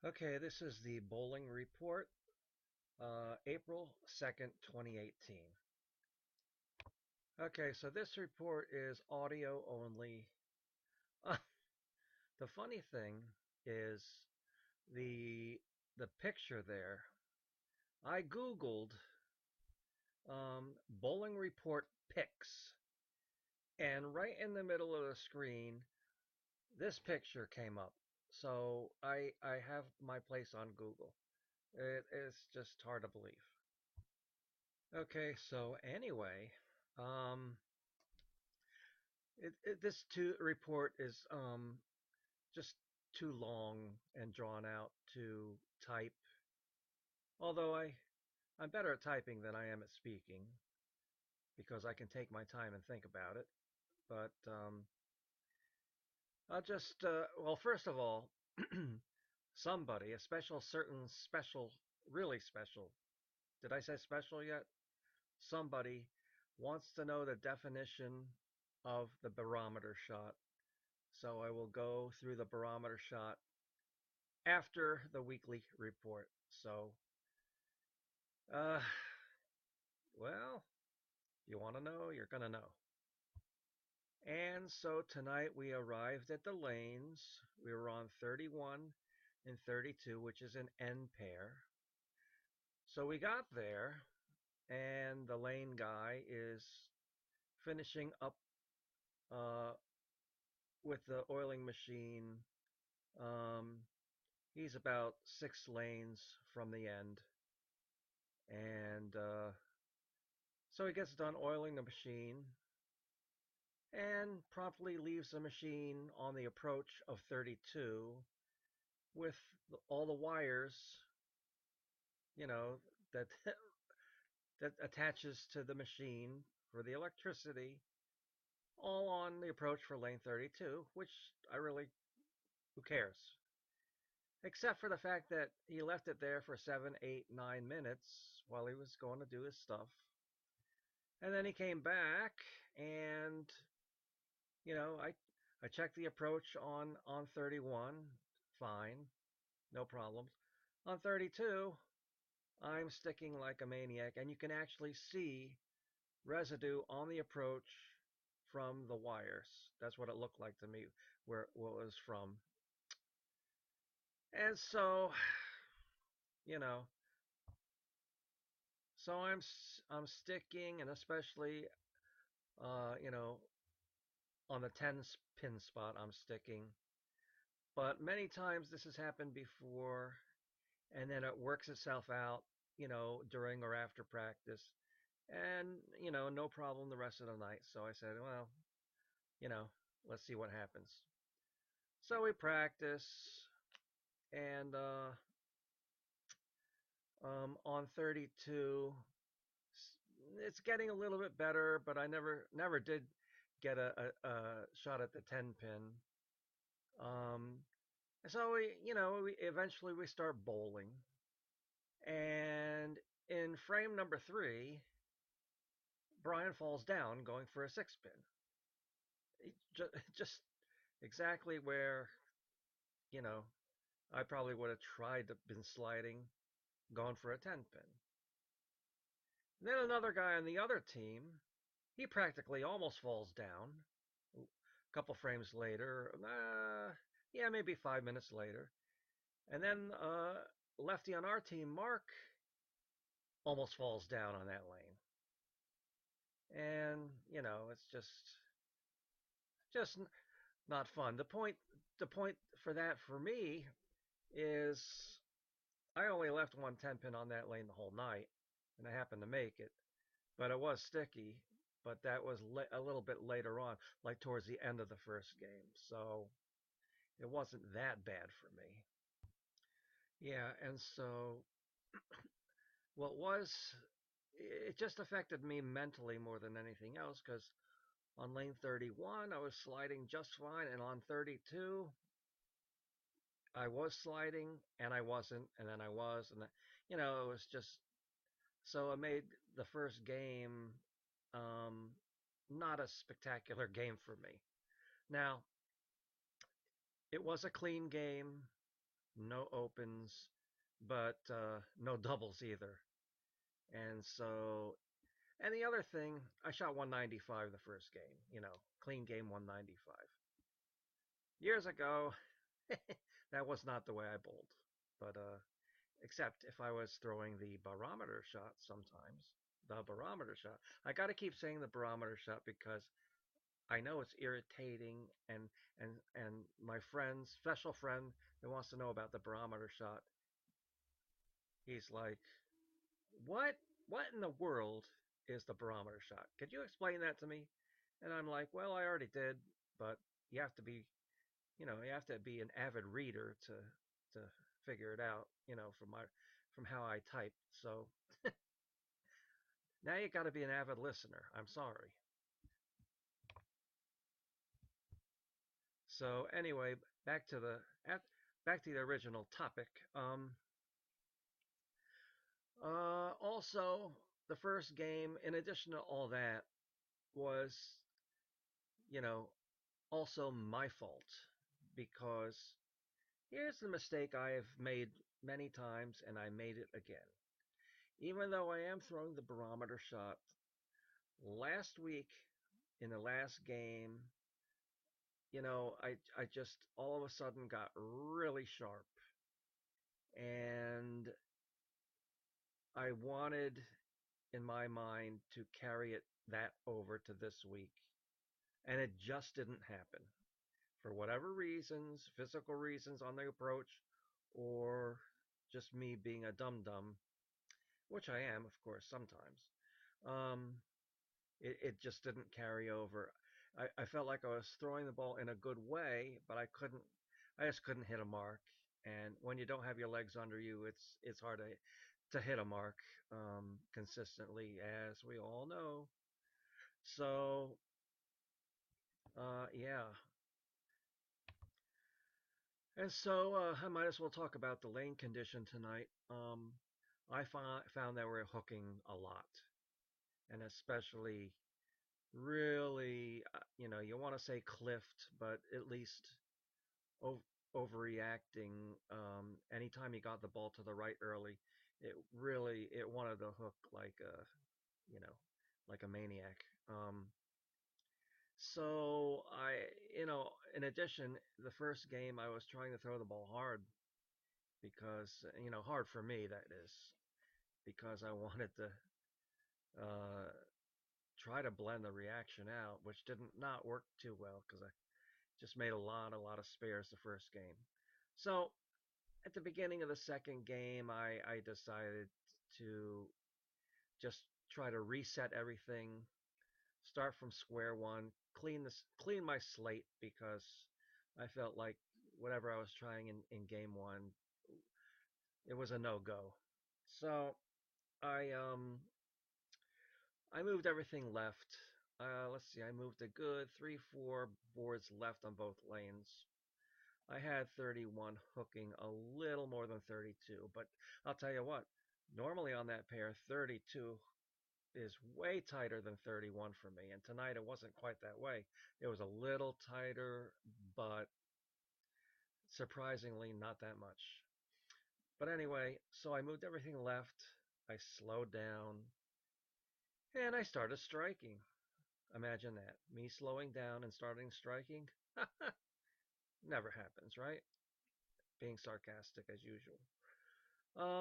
Okay, this is the bowling report, April 2nd, 2018. Okay, so this report is audio only. The funny thing is the picture there. I Googled bowling report pics, and right in the middle of the screen, this picture came up. So I have my place on Google. It is just hard to believe. Okay, so anyway, um, this report is just too long and drawn out to type. Although I'm better at typing than I am at speaking because I can take my time and think about it. But I'll just well, first of all, somebody, a special, really special. Did I say special yet? Somebody wants to know the definition of the barometer shot. So I will go through the barometer shot after the weekly report. So, uh, well, if you want to know, you're going to know. And so tonight we arrived at the lanes. We were on 31 and 32, which is an N pair. So we got there, and the lane guy is finishing up uh, with the oiling machine. Um, he's about 6 lanes from the end. And so he gets done oiling the machine and promptly leaves the machine on the approach of 32 with all the wires, you know, that that attaches to the machine for the electricity, all on the approach for lane 32, which I really, who cares? Except for the fact that he left it there for 7, 8, 9 minutes while he was going to do his stuff. And then he came back and I checked the approach on 31, fine, no problems. On 32, I'm sticking like a maniac, and you can actually see residue on the approach from the wires. That's what it looked like to me, where what it was from. And so, you know, so I'm sticking, and especially you know, on the 10 pin spot, I'm sticking. But many times this has happened before, and then it works itself out, during or after practice, and no problem the rest of the night. So I said, well, you know, let's see what happens. So we practice, and on 32, it's getting a little bit better, but I never did get a shot at the 10 pin. Um, so we eventually we start bowling, and in frame number 3, Brian falls down going for a 6 pin. Just exactly where, you know, I probably would have tried to been sliding, gone for a 10 pin. And then another guy on the other team, he practically almost falls down. A couple frames later, yeah, maybe 5 minutes later. And then lefty on our team, Mark, almost falls down on that lane. And, it's just not fun. The point for that for me is I only left one 10 pin on that lane the whole night, and I happened to make it, but it was sticky. But that was a little bit later on, like towards the end of the first game, so it wasn't that bad for me. Yeah, and so what was it just affected me mentally more than anything else because on lane 31 I was sliding just fine, and on 32 I was sliding and I wasn't, and then I was, and it was just so it made the first game not a spectacular game for me. Now, it was a clean game. no opens, but no doubles either. And so, and the other thing, I shot 195 the first game, clean game 195. Years ago, that was not the way I bowled. But except if I was throwing the barometer shot sometimes. The barometer shot. I got to keep saying the barometer shot because I know it's irritating, and my friend, special friend that wants to know about the barometer shot, he's like, "What? What in the world is the barometer shot? Could you explain that to me?" And I'm like, "Well, I already did, but you have to be, you have to be an avid reader to figure it out, from how I type. So now you got to be an avid listener. I'm sorry." So anyway, back to the back to the original topic. Also, the first game, in addition to all that, was, you know, also my fault because here's the mistake I have made many times, and I made it again. Even though I am throwing the barometer shot, last week in the last game, I just all of a sudden got really sharp, and I wanted in my mind to carry that over to this week, and it just didn't happen for whatever reasons, physical reasons on the approach, or just me being a dum dum, which I am, of course, sometimes. Um, it just didn't carry over. I felt like I was throwing the ball in a good way, but I just couldn't hit a mark. And when you don't have your legs under you, it's hard to hit a mark consistently, as we all know. So, yeah. And so I might as well talk about the lane condition tonight. I found that we're hooking a lot, and especially really, you want to say cliffed, but at least ov- overreacting. Anytime you got the ball to the right early, it wanted to hook you know, like a maniac. So in addition, the first game I was trying to throw the ball hard because, hard for me that is, because I wanted to uh, try to blend the reaction out, which didn't not work too well because I just made a lot of spares the first game. So at the beginning of the second game, I decided to just try to reset everything, start from square one, clean my slate because I felt like whatever I was trying in game one, it was a no go. So I um I moved everything left. Let's see, I moved a good 3, 4 boards left on both lanes. I had 31 hooking a little more than 32, but I'll tell you what, normally on that pair, 32 is way tighter than 31 for me, and tonight it wasn't quite that way. It was a little tighter, but surprisingly not that much. But anyway, so I moved everything left, I slowed down, and I started striking. Imagine that. Me slowing down and starting striking? Never happens, right? Being sarcastic as usual.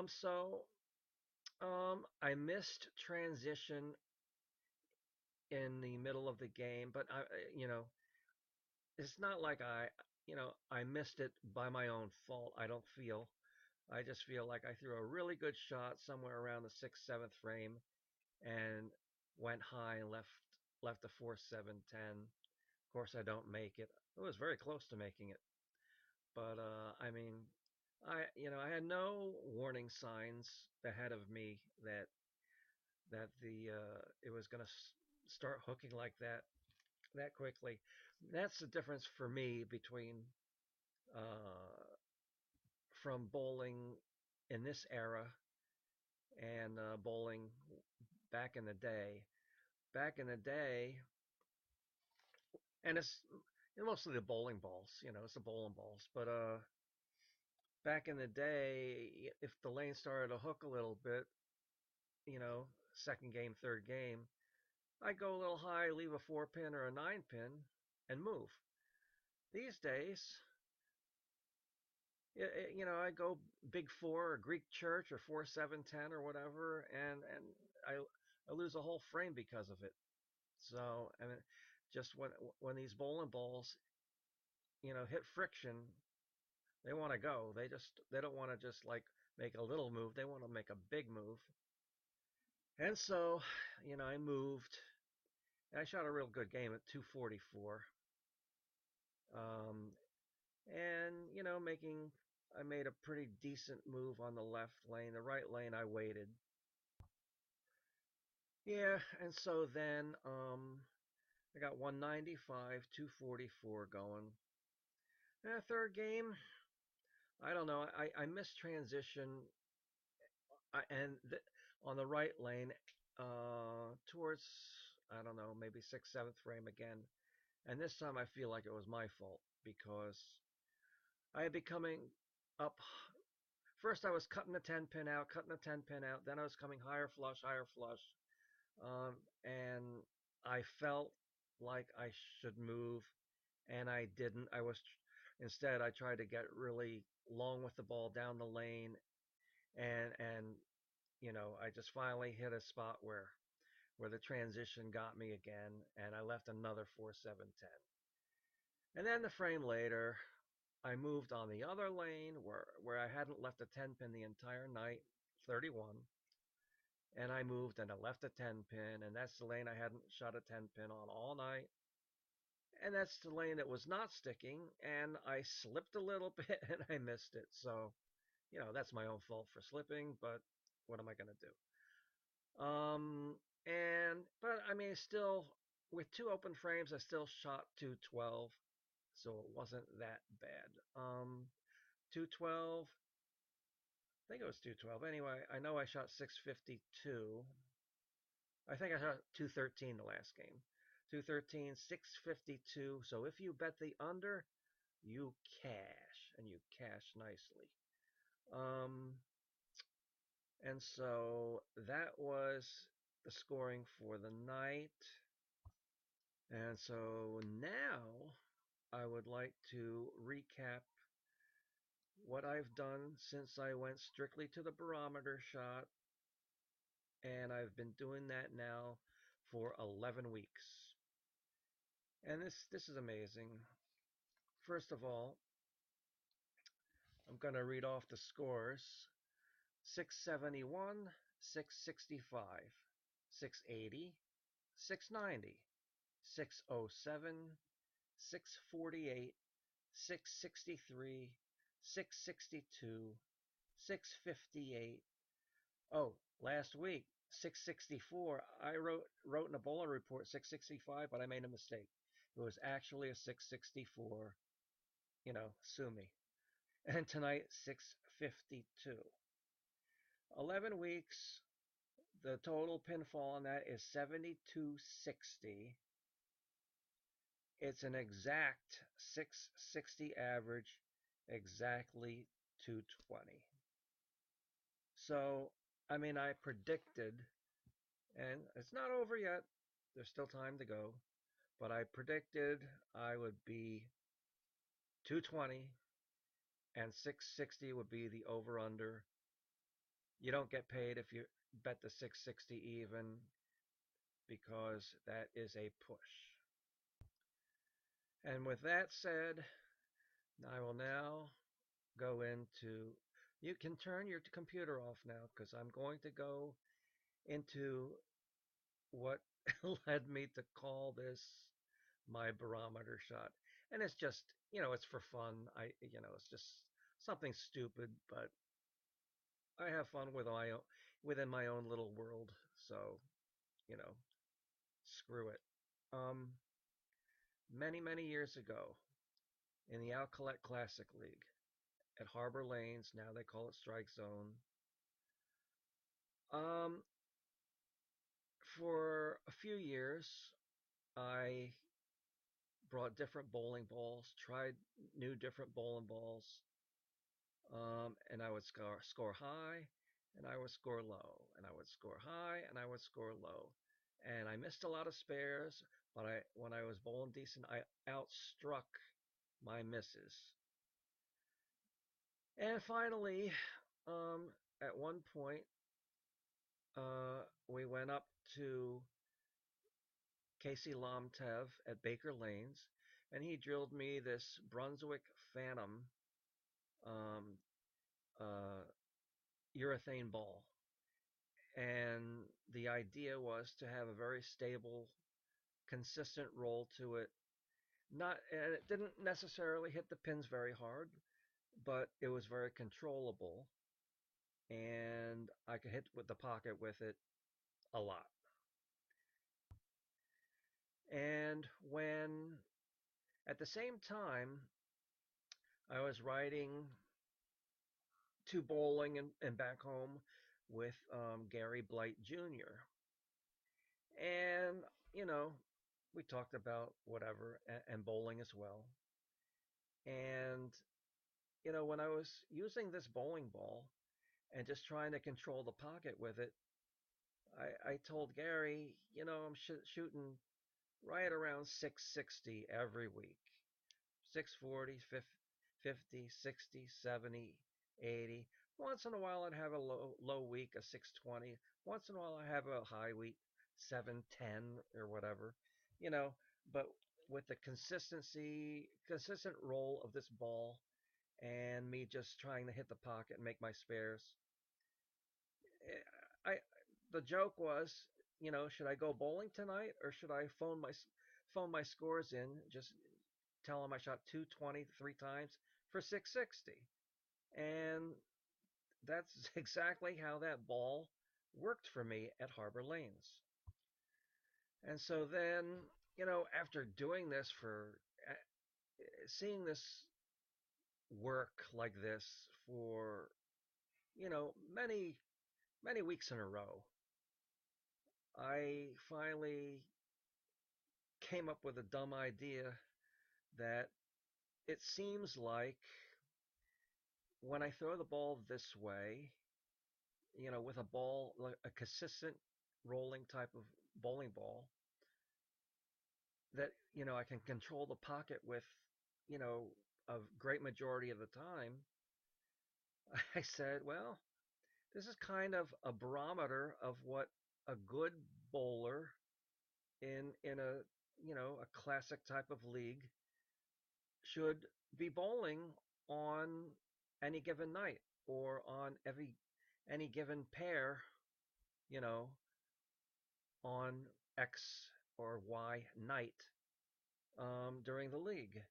So I missed transition in the middle of the game, but it's not like I missed it by my own fault. I don't feel. I just feel like I threw a really good shot somewhere around the sixth, seventh frame and went high and left a 4-7-10. Of course, I don't make it. It was very close to making it, but I mean, I had no warning signs ahead of me that the it was going to start hooking like that quickly. That's the difference for me between uh, from bowling in this era and bowling back in the day. Back in the day, and it's mostly the bowling balls, it's the bowling balls. But back in the day, if the lane started to hook a little bit, second game, third game, I'd go a little high, leave a 4 pin or a 9 pin, and move. These days, I go big four or Greek church or 4-7-10 or whatever, and I lose a whole frame because of it. So I mean, just when these bowling balls, hit friction, they want to go. They don't want to just like make a little move. They want to make a big move. And so, I moved. And I shot a real good game at 244. Um, and I made a pretty decent move on the left lane. The right lane, I waited. Yeah, and so then I got 195, 244 going. And third game, I don't know. I missed transition and on the right lane towards, I don't know, maybe sixth, seventh frame again. And this time I feel like it was my fault because I had been coming up. First, I was cutting the 10 pin out, cutting the 10 pin out. Then I was coming higher flush, higher flush. And I felt like I should move, and I didn't. Instead, I tried to get really long with the ball down the lane, and I just finally hit a spot where the transition got me again, and I left another 4-7-10. And then the frame later, I moved on the other lane where I hadn't left a 10 pin the entire night, 31, and I moved and I left a 10 pin, and that's the lane I hadn't shot a 10 pin on all night. And that's the lane that was not sticking, and I slipped a little bit and I missed it. So, that's my own fault for slipping, but what am I going to do? But I mean, still, with two open frames, I still shot 212, so it wasn't that bad. 212, I think it was 212. Anyway, I know I shot 652. I think I shot 213 the last game. 213, 652. So if you bet the under, you cash, and you cash nicely. Um, and so that was the scoring for the night. And so now I would like to recap what I've done since I went strictly to the barometer shot, and I've been doing that now for 11 weeks. And this is amazing. First of all, I'm going to read off the scores. 671, 665, 680, 690, 607, 648, 663, 662, 658. Oh, last week, 664. I wrote in a bowler report 665, but I made a mistake. It was actually a 664. Sue me. And tonight, 652. 11 weeks. The total pinfall on that is 7260. It's an exact 660 average, exactly 220. So, I mean, I predicted, and it's not over yet, there's still time to go, but I predicted I would be 220 and 660 would be the over under. You don't get paid if you bet the 660 even because that is a push. And with that said, I will now go into. You can turn your computer off now because I'm going to go into what led me to call this my barometer shot. And it's just, it's for fun. It's just something stupid, but I have fun within my own little world. So, you know, screw it. Um, many years ago in the Alcolette Classic League at Harbor Lanes, now they call it Strike Zone. Um, for a few years, I brought different bowling balls, tried new different bowling balls. And I would score high, and I would score low, and I would score high, and I would score low. And I missed a lot of spares, but when I was bowling decent, I outstruck my misses. And finally, at one point, we went up to Casey Lomtev at Baker Lanes, and he drilled me this Brunswick Phantom um, uh, urethane ball. And the idea was to have a very stable, consistent roll to it. Not, and it didn't necessarily hit the pins very hard, but it was very controllable, and I could hit with the pocket with it a lot. And when at the same time I was riding to bowling and back home with Gary Blight Jr. And you know, we talked about whatever and bowling as well. And when I was using this bowling ball and just trying to control the pocket with it, I told Gary, I'm shooting right around 660 every week. 640, 50, 60, 70, 80. Once in a while I'd have a low week, a 620. Once in a while I have a high week, 710 or whatever. You know, but with the consistent roll of this ball and me just trying to hit the pocket and make my spares, I the joke was, should I go bowling tonight or should I phone my scores in, just tell him I shot 220 3 times for 660. And that's exactly how that ball worked for me at Harbor Lanes. And so then, after doing this seeing this work like this for, many, many weeks in a row, I finally came up with a dumb idea that it seems like when I throw the ball this way, with a ball, like a consistent rolling type of bowling ball, that, I can control the pocket with, you know, a great majority of the time. I said, well, this is kind of a barometer of what a good bowler in a, a classic type of league should be bowling on any given night or on any given pair, you know, on X or Y night during the league.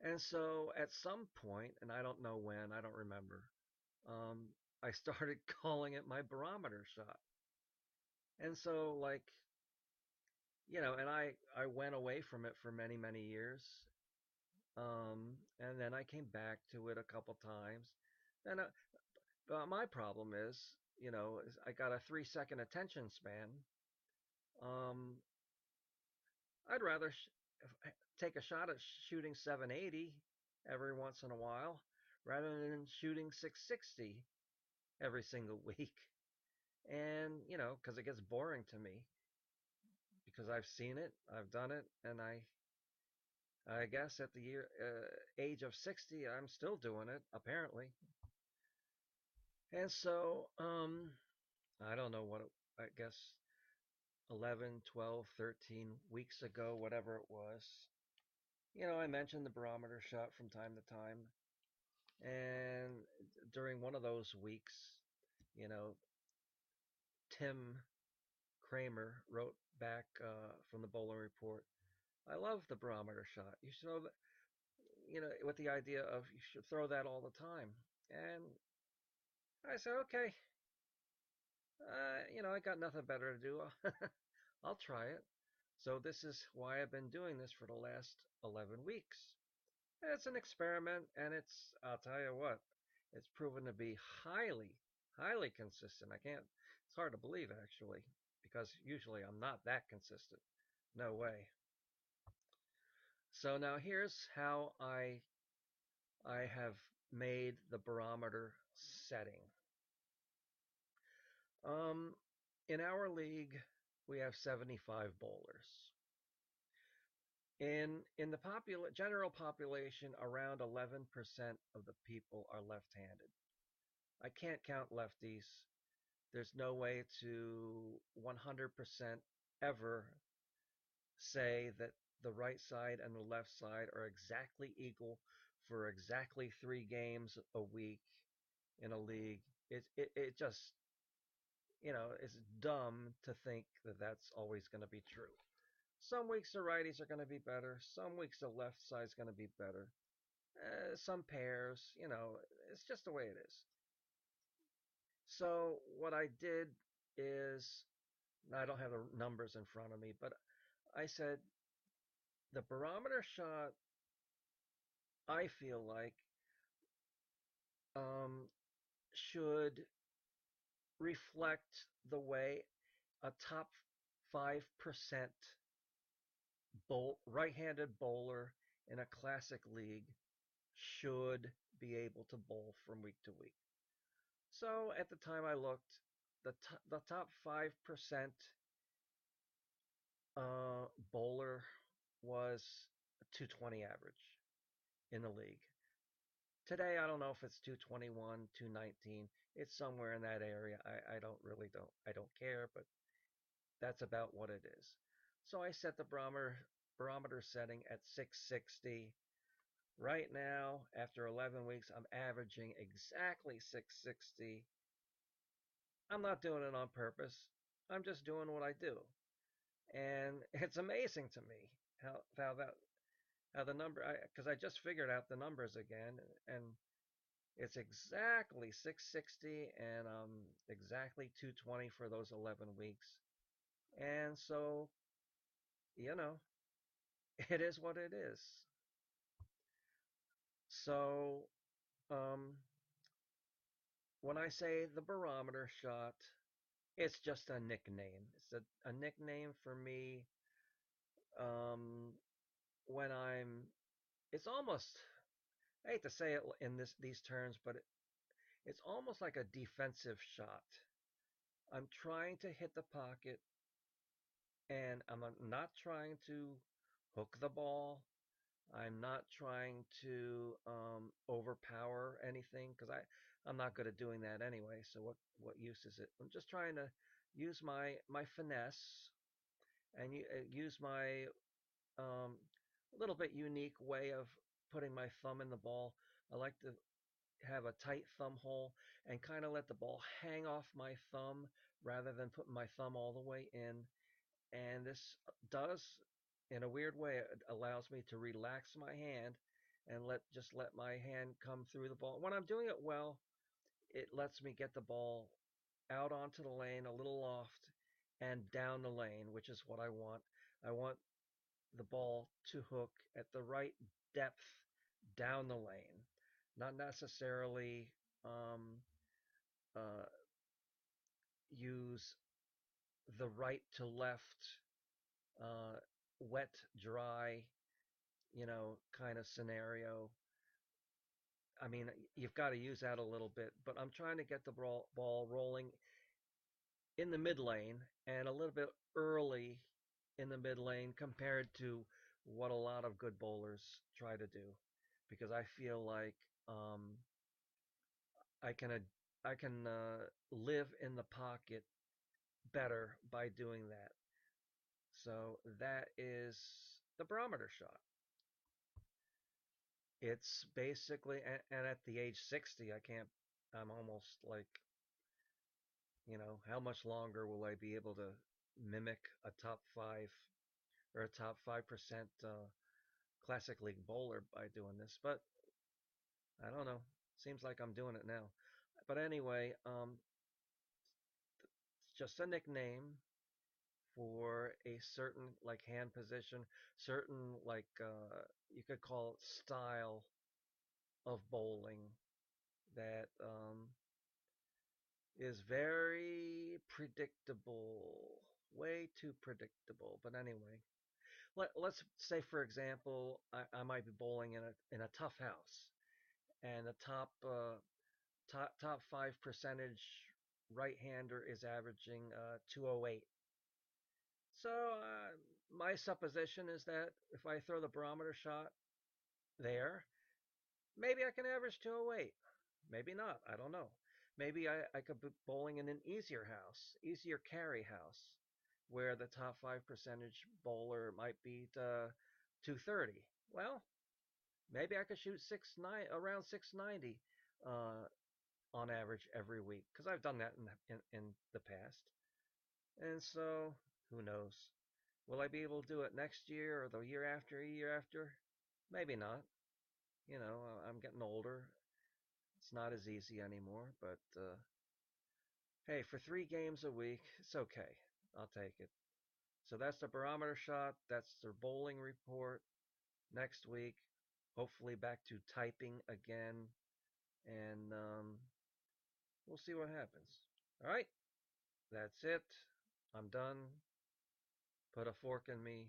And so at some point, and I don't know when, I don't remember, um, I started calling it my barometer shot. And so, like, and I went away from it for many, many years. And then I came back to it a couple times. And my problem is I got a 3 second attention span. Um, I'd rather take a shot at shooting 780 every once in a while rather than shooting 660 every single week. And, because it gets boring to me because I've seen it, I've done it, and I guess at the age of 60, I'm still doing it, apparently. And so, I don't know I guess 11, 12, 13 weeks ago, whatever it was, I mentioned the barometer shot from time to time. And during one of those weeks, you know, Tim Kramer wrote back from the Bowling Report, I love the barometer shot. You should know that, with the idea of you should throw that all the time. And I said, okay, I got nothing better to do. I'll try it. So this is why I've been doing this for the last 11 weeks. It's an experiment, and I'll tell you what, it's proven to be highly, highly consistent. It's hard to believe actually, because usually I'm not that consistent. No way. So now here's how I have made the barometer setting. Um, in our league, we have 75 bowlers. In the general population, around 11% of the people are left-handed. I can't count lefties. There's no way to 100% ever say that the right side and the left side are exactly equal for exactly 3 games a week in a league. It just, it's dumb to think that that's always going to be true. Some weeks the righties are going to be better. Some weeks the left side's going to be better. Some pairs, it's just the way it is. So what I did is, I don't have the numbers in front of me, but I said the barometer shot, I feel like, um, should reflect the way a top 5% right-handed bowler in a classic league should be able to bowl from week to week. So at the time I looked, the top 5% bowler was a 220 average in the league. Today I don't know if it's 221, 219. It's somewhere in that area. I don't care, but that's about what it is. So I set the barometer setting at 660. Right now, after 11 weeks, I'm averaging exactly 660. I'm not doing it on purpose. I'm just doing what I do. And it's amazing to me how the number, because I just figured out the numbers again, and it's exactly 660 and exactly 220 for those 11 weeks. And so, you know, it is what it is. So, um, when I say the barometer shot, it's just a nickname. It's a nickname for me. Um, when it's almost, I hate to say it in these terms, but it's almost like a defensive shot. I'm trying to hit the pocket, and I'm not trying to hook the ball. I'm not trying to overpower anything because I'm not good at doing that anyway. So what use is it? I'm just trying to use my finesse and use my little bit unique way of putting my thumb in the ball. I like to have a tight thumb hole and kind of let the ball hang off my thumb rather than putting my thumb all the way in. And this does, in a weird way, it allows me to relax my hand and let my hand come through the ball. When I'm doing it well, it lets me get the ball out onto the lane, a little loft, and down the lane, which is what I want. I want the ball to hook at the right depth down the lane, not necessarily um, uh, use the right to left, uh, wet, dry, kind of scenario. I mean, you've got to use that a little bit, but I'm trying to get the ball rolling in the mid lane and a little bit early in the mid lane compared to what a lot of good bowlers try to do, because I feel like I can live in the pocket better by doing that. So that is the barometer shot. It's basically, and at the age 60, I'm almost like, how much longer will I be able to mimic a top five or a top 5% classic league bowler by doing this? But I don't know. Seems like I'm doing it now. But anyway, it's just a nickname for a certain like hand position, certain like you could call it style of bowling that is very predictable, way too predictable. But anyway, let's say for example, I might be bowling in a tough house, and the top 5 percentage right-hander is averaging 208. So my supposition is that if I throw the barometer shot there, maybe I can average 208. Maybe not. I don't know. Maybe I could be bowling in an easier house, easier carry house, where the top 5 percentage bowler might beat 230. Well, maybe I could shoot around 690 uh, on average every week because I've done that in the past. And so, who knows? Will I be able to do it next year or the year after? Maybe not. You know, I'm getting older. It's not as easy anymore, but hey, for 3 games a week, it's okay. I'll take it. So that's the barometer shot. That's the bowling report. Next week, hopefully back to typing again, and we'll see what happens. All right, that's it. I'm done. Put a fork in me.